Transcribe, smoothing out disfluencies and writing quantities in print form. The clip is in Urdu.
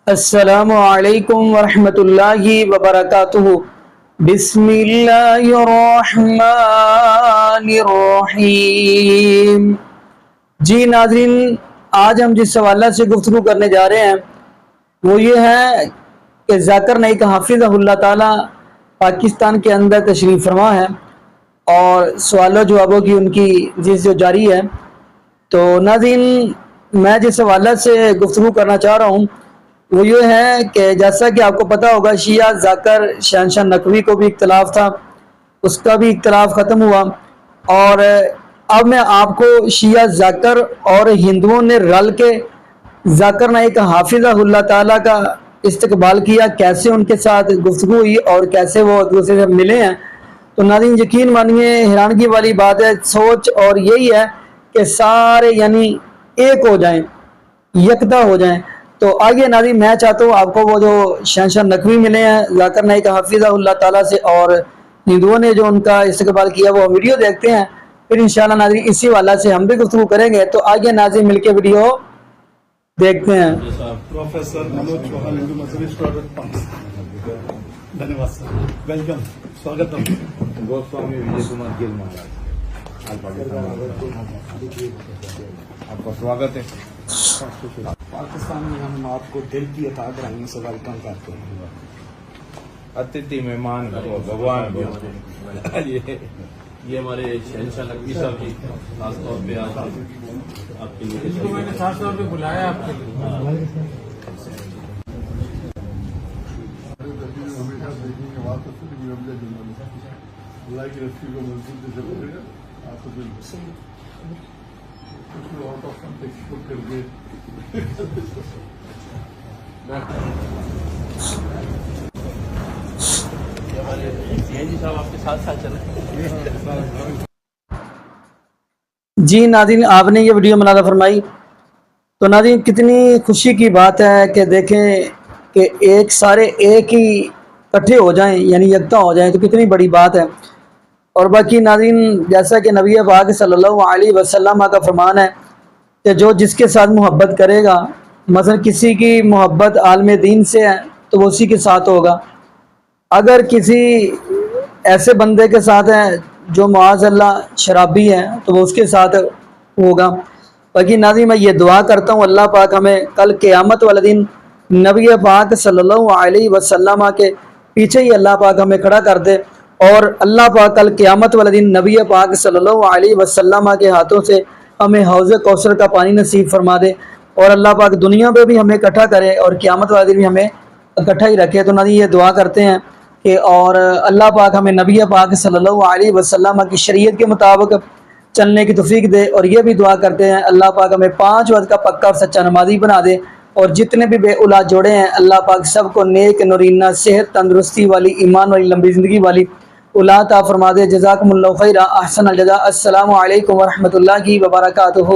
السلام علیکم ورحمۃ اللہ وبرکاتہ۔ بسم اللہ الرحمن الرحیم۔ جی ناظرین، آج ہم جس حوالے سے گفتگو کرنے جا رہے ہیں وہ یہ ہے کہ ذاکر نائک حافظہ اللہ تعالی پاکستان کے اندر تشریف فرما ہے اور سوال و جوابوں کی ان کی جو جاری ہے۔ تو ناظرین، میں جس حوالے سے گفتگو کرنا چاہ رہا ہوں وہ یہ ہے کہ جیسا کہ آپ کو پتہ ہوگا، شیعہ ذاکر شہنشاہ نقوی کو بھی اختلاف تھا، اس کا بھی اختلاف ختم ہوا، اور اب میں آپ کو شیعہ ذاکر اور ہندوؤں نے رل کے ذاکر نائک حافظہ اللہ تعالیٰ کا استقبال کیا، کیسے ان کے ساتھ گفتگو ہوئی اور کیسے وہ ایک دوسرے سے ملے ہیں۔ تو ناظرین یقین مانیے، حیرانگی والی بات ہے، سوچ اور یہی ہے کہ سارے یعنی ایک ہو جائیں، یکتا ہو جائیں۔ تو آئیے ناظرین، میں چاہتا ہوں آپ کو وہ جو شہنشاہ نقوی ملے ہیں ذاکر نائک حافظہ اللہ تعالیٰ سے اور ہندوؤں نے جو ان کا استقبال کیا، وہ ویڈیو دیکھتے ہیں، پھر انشاءاللہ ناظرین اسی والا سے ہم بھی گفتگو کریں گے۔ تو آئیے ناظرین مل کے ویڈیو دیکھتے ہیں۔ پروفیسر منوج چوہان، ہندو مذہبی اسٹوڈنٹ پاکستان۔ دھنیواد سر، ویلکم، سواگتم۔ گوسوامی وجے کمار گل مہاراج، آپ کا سواگت ہے۔ پاکستان میں ہم آپ کو دل کی عطا کرائیں سے ویلکم کرتے ہیں۔ اتھتی مہمان بھگوان یہ ہمارے شہنشاہ نقوی صاحب جی خاص طور پہ آج آپ کے لیے میں نے خاص طور پہ بلایا آپ کے لیے۔ اللہ کی رسی کو مضبوط جیسے پڑے گا آپ کو آؤٹ آف کنٹیکسٹ کر کے صاحب آپ کے ساتھ ساتھ چلیں۔ جی ناظرین، آپ نے یہ ویڈیو ملاحظہ فرمائی تو ناظرین کتنی خوشی کی بات ہے کہ دیکھیں کہ سارے ایک ہی اکٹھے ہو جائیں، یعنی یکتا ہو جائیں، تو کتنی بڑی بات ہے۔ اور باقی ناظرین، جیسا کہ نبی پاک صلی اللہ علیہ وسلم کا فرمان ہے کہ جو جس کے ساتھ محبت کرے گا، مثلا کسی کی محبت عالم دین سے ہے تو وہ اسی کے ساتھ ہوگا، اگر کسی ایسے بندے کے ساتھ ہے جو معاذ اللہ شرابی ہے تو وہ اس کے ساتھ ہوگا۔ باقی ناظرین، میں یہ دعا کرتا ہوں اللہ پاک ہمیں کل قیامت والے دن نبی پاک صلی اللہ علیہ وسلم کے پیچھے ہی اللہ پاک ہمیں کھڑا کر دے، اور اللہ پاک کل قیامت والے دن نبی پاک صلی اللہ علیہ وسلم کے ہاتھوں سے ہمیں حوض کوثر کا پانی نصیب فرما دے، اور اللہ پاک دنیا میں بھی ہمیں اکٹھا کرے اور قیامت والے دن بھی ہمیں اکٹھا ہی رکھے۔ تو ناظرین یہ دعا کرتے ہیں کہ اور اللہ پاک ہمیں نبی پاک صلی اللہ علیہ وسلم کی شریعت کے مطابق چلنے کی توفیق دے، اور یہ بھی دعا کرتے ہیں اللہ پاک ہمیں 5 وقت کا پکا اور سچا نمازی بنا دے، اور جتنے بھی بے اولاد جوڑے ہیں اللہ پاک سب کو نیک نورینہ صحت تندرستی والی ایمان والی لمبی زندگی والی اولاد عطا فرما دے۔ جزاکم اللہ خیرا، احسن الجزاء۔ السلام علیکم ورحمۃ اللہ وبرکاتہ۔